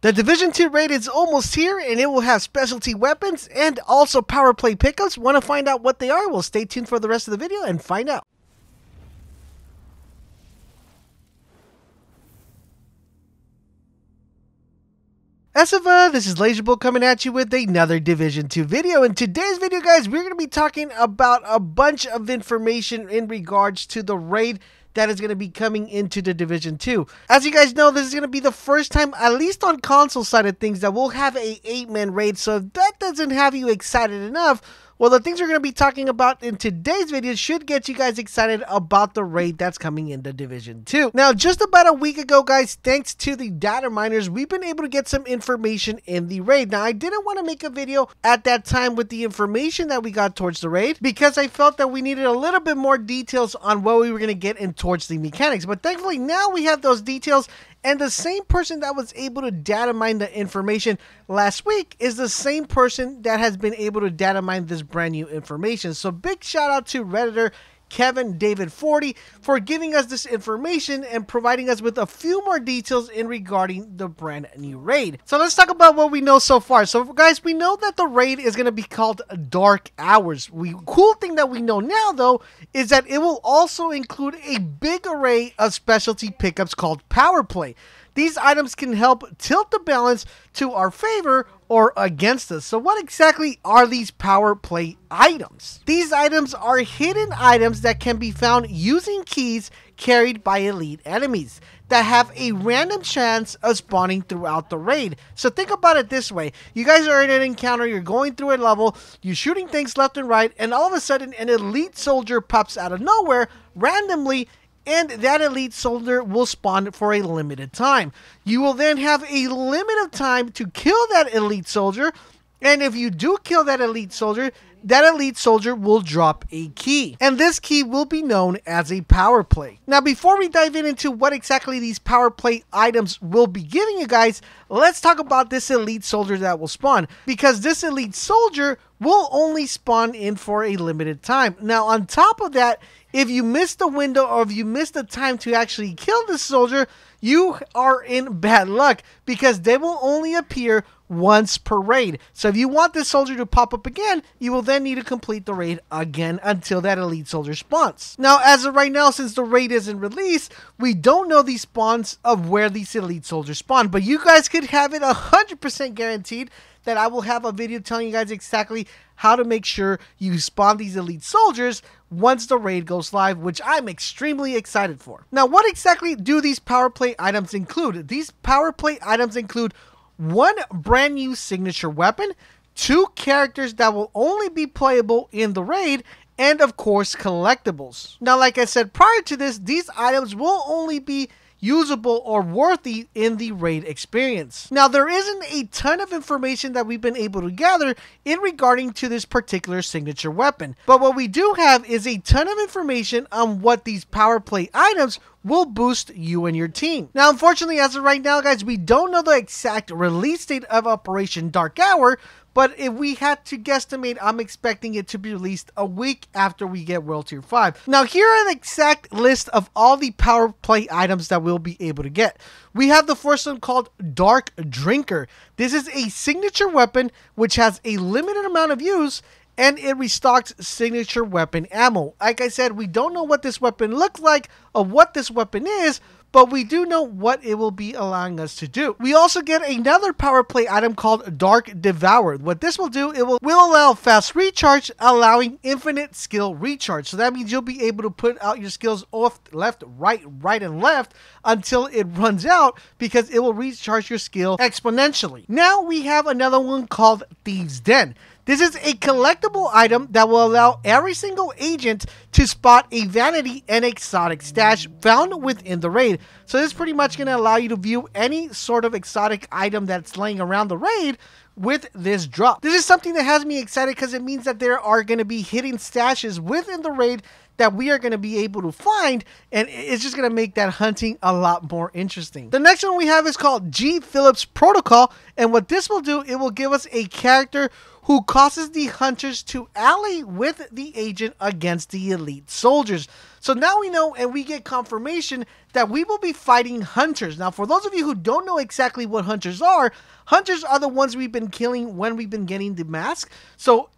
The Division 2 raid is almost here, and it will have specialty weapons and also power play pickups. Want to find out what they are? Well, stay tuned for the rest of the video and find out. This is LaserBolt coming at you with another Division 2 video. In today's video, guys, we're going to be talking about a bunch of information in regards to the raid that is going to be coming into the Division 2. As you guys know, this is going to be the first time, at least on console side of things, that we'll have a 8-man raid. So if that doesn't have you excited enough, well, the things we're going to be talking about in today's video should get you guys excited about the raid that's coming into Division 2. Now, just about a week ago, guys, thanks to the data miners, we've been able to get some information in the raid. Now, I didn't want to make a video at that time with the information that we got towards the raid because I felt that we needed a little bit more details on what we were going to get in towards the mechanics. But thankfully, now we have those details. And the same person that was able to data mine the information last week is the same person that has been able to data mine this brand new information. So big shout out to Redditor Kevin David 40 for giving us this information and providing us with a few more details in regarding the brand new raid. So let's talk about what we know so far. So guys, we know that the raid is going to be called Dark Hours. Cool thing that we know now though is that it will also include a big array of specialty pickups called Power Play. These items can help tilt the balance to our favor or against us. So what exactly are these power play items? These items are hidden items that can be found using keys carried by elite enemies that have a random chance of spawning throughout the raid. So think about it this way. You guys are in an encounter, you're going through a level, you're shooting things left and right, and all of a sudden an elite soldier pops out of nowhere randomly, and that elite soldier will spawn for a limited time. You will then have a limit of time to kill that elite soldier, and if you do kill that elite soldier will drop a key, and this key will be known as a power play. Now, before we dive into what exactly these power play items will be giving you guys, let's talk about this elite soldier that will spawn, because this elite soldier will only spawn in for a limited time. Now, on top of that, if you miss the window or if you miss the time to actually kill this soldier, you are in bad luck because they will only appear once per raid. So if you want this soldier to pop up again, you will then need to complete the raid again until that elite soldier spawns. Now, as of right now, since the raid isn't released, we don't know the spawns of where these elite soldiers spawn, but you guys could have it 100% guaranteed that I will have a video telling you guys exactly how to make sure you spawn these elite soldiers once the raid goes live, which I'm extremely excited for. Now, what exactly do these power play items include? These power play items include one brand new signature weapon, 2 characters that will only be playable in the raid, and of course collectibles. Now, like I said prior to this, these items will only be usable or worthy in the raid experience. Now, there isn't a ton of information that we've been able to gather in regarding to this particular signature weapon, but what we do have is a ton of information on what these power play items will boost you and your team. Now, unfortunately, as of right now, guys, we don't know the exact release date of Operation Dark Hour, but if we had to guesstimate, I'm expecting it to be released a week after we get World Tier 5. Now, here are the exact list of all the power play items that we'll be able to get. We have the first one called Dark Drinker. This is a signature weapon which has a limited amount of use, and it restocks signature weapon ammo. Like I said, we don't know what this weapon looks like or what this weapon is, but we do know what it will be allowing us to do. We also get another power play item called Dark Devour. What this will do, it will allow fast recharge, allowing infinite skill recharge. So that means you'll be able to put out your skills off, left, right, and left until it runs out, because it will recharge your skill exponentially. Now we have another one called Thieves' Den. This is a collectible item that will allow every single agent to spot a vanity and exotic stash found within the raid. So this is pretty much going to allow you to view any sort of exotic item that's laying around the raid with this drop. This is something that has me excited because it means that there are going to be hidden stashes within the raid that we are going to be able to find, and it's just going to make that hunting a lot more interesting. The next one we have is called G. Phillips Protocol, and what this will do, it will give us a character who causes the hunters to ally with the agent against the elite soldiers. So now we know, and we get confirmation that we will be fighting hunters. Now, for those of you who don't know exactly what hunters are the ones we've been killing when we've been getting the mask. So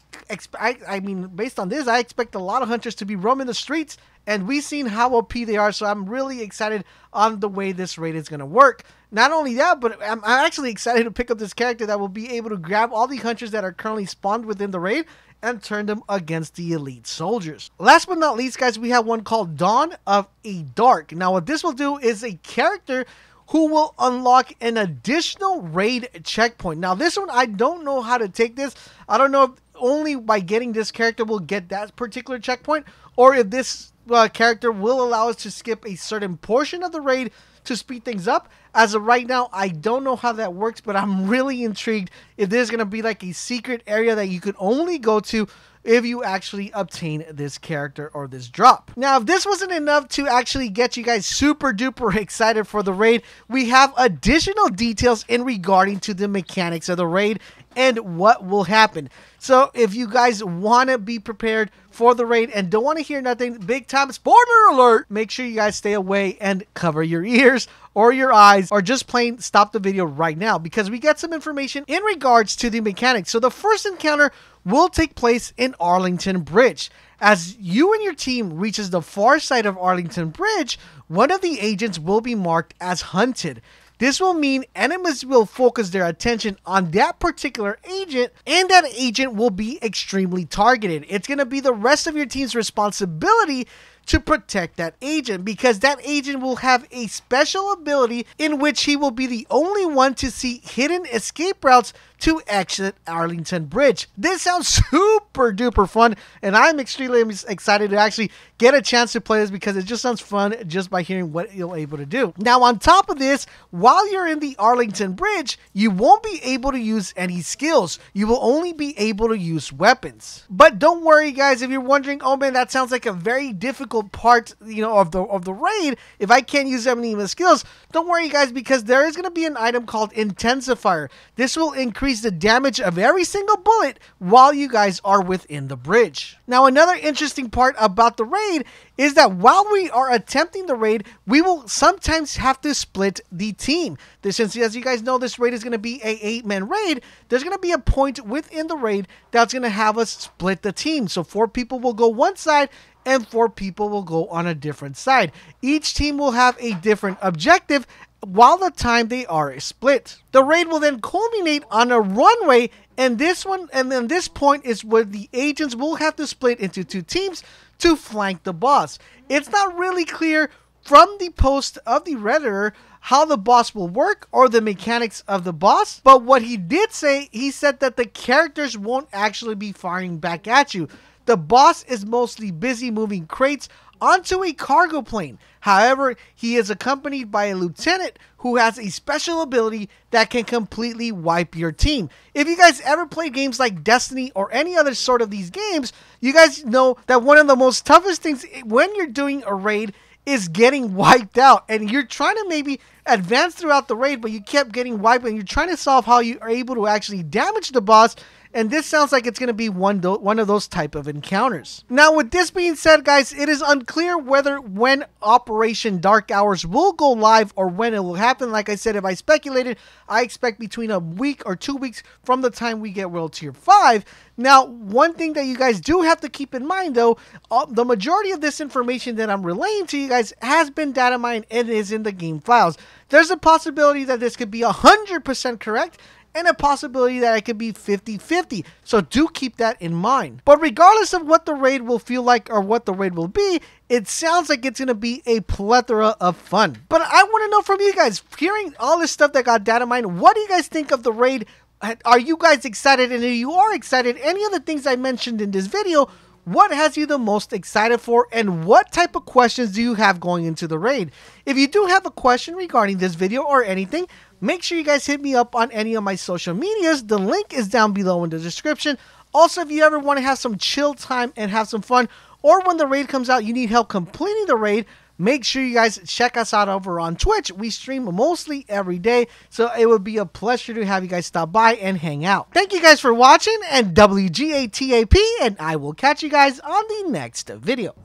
I mean, based on this, I expect a lot of hunters to be roaming the streets, and we've seen how OP they are, so I'm really excited on the way this raid is going to work. Not only that, but I'm actually excited to pick up this character that will be able to grab all the hunters that are currently spawned within the raid and turn them against the elite soldiers. Last but not least, guys, we have one called Dawn of a Dark. Now, what this will do is a character who will unlock an additional raid checkpoint. Now, this one, I don't know how to take this. I don't know if only by getting this character will get that particular checkpoint, or if this character will allow us to skip a certain portion of the raid to speed things up. As of right now, I don't know how that works, but I'm really intrigued if there's going to be like a secret area that you could only go to if you actually obtain this character or this drop. Now, if this wasn't enough to actually get you guys super duper excited for the raid, we have additional details in regarding to the mechanics of the raid and what will happen. So if you guys want to be prepared for the raid and don't want to hear nothing, big time spoiler alert, make sure you guys stay away and cover your ears or your eyes, or just plain stop the video right now, because we get some information in regards to the mechanics. So the first encounter will take place in Arlington Bridge. As you and your team reaches the far side of Arlington Bridge, one of the agents will be marked as hunted. This will mean enemies will focus their attention on that particular agent, and that agent will be extremely targeted. It's going to be the rest of your team's responsibility to protect that agent, because that agent will have a special ability in which he will be the only one to see hidden escape routes to exit Arlington Bridge. This sounds super duper fun, and I'm extremely excited to actually get a chance to play this, because it just sounds fun just by hearing what you're able to do. Now, on top of this, while you're in the Arlington Bridge, you won't be able to use any skills. You will only be able to use weapons. But don't worry, guys, if you're wondering, oh man, that sounds like a very difficult part, of the raid, if I can't use any of the skills, don't worry, guys, because there is going to be an item called Intensifier. This will increase the damage of every single bullet while you guys are within the bridge. Now, another interesting part about the raid is that while we are attempting the raid, we will sometimes have to split the team. Since, as you guys know, this raid is going to be a 8-man raid, there's going to be a point within the raid that's going to have us split the team. So 4 people will go one side and 4 people will go on a different side. Each team will have a different objective while the time they are split. The raid will then culminate on a runway, and this point is where the agents will have to split into 2 teams to flank the boss. It's not really clear from the post of the Redditor how the boss will work or the mechanics of the boss, but what he did say, he said that the characters won't actually be firing back at you. The boss is mostly busy moving crates onto a cargo plane. However, he is accompanied by a lieutenant who has a special ability that can completely wipe your team. If you guys ever played games like Destiny or any other sort of these games, you guys know that one of the most toughest things when you're doing a raid is getting wiped out, and you're trying to maybe advance throughout the raid, but you kept getting wiped, and you're trying to solve how you are able to actually damage the boss. And this sounds like it's going to be one of those type of encounters. Now, with this being said, guys, it is unclear when Operation Dark Hours will go live or when it will happen. Like I said, if I speculated, I expect between a week or 2 weeks from the time we get World Tier 5. Now, one thing that you guys do have to keep in mind, though, the majority of this information that I'm relaying to you guys has been data mined and is in the game files. There's a possibility that this could be 100% correct, and a possibility that it could be 50-50. So do keep that in mind. But regardless of what the raid will feel like or what the raid will be, it sounds like it's going to be a plethora of fun. But I want to know from you guys, hearing all this stuff that got data mined, what do you guys think of the raid? Are you guys excited? And if you are excited, any of the things I mentioned in this video, what has you the most excited for, and what type of questions do you have going into the raid? If you do have a question regarding this video or anything, make sure you guys hit me up on any of my social medias. The link is down below in the description. Also, if you ever want to have some chill time and have some fun, or when the raid comes out, you need help completing the raid, make sure you guys check us out over on Twitch. We stream mostly every day, so it would be a pleasure to have you guys stop by and hang out. Thank you guys for watching, and WGATAP, and I will catch you guys on the next video.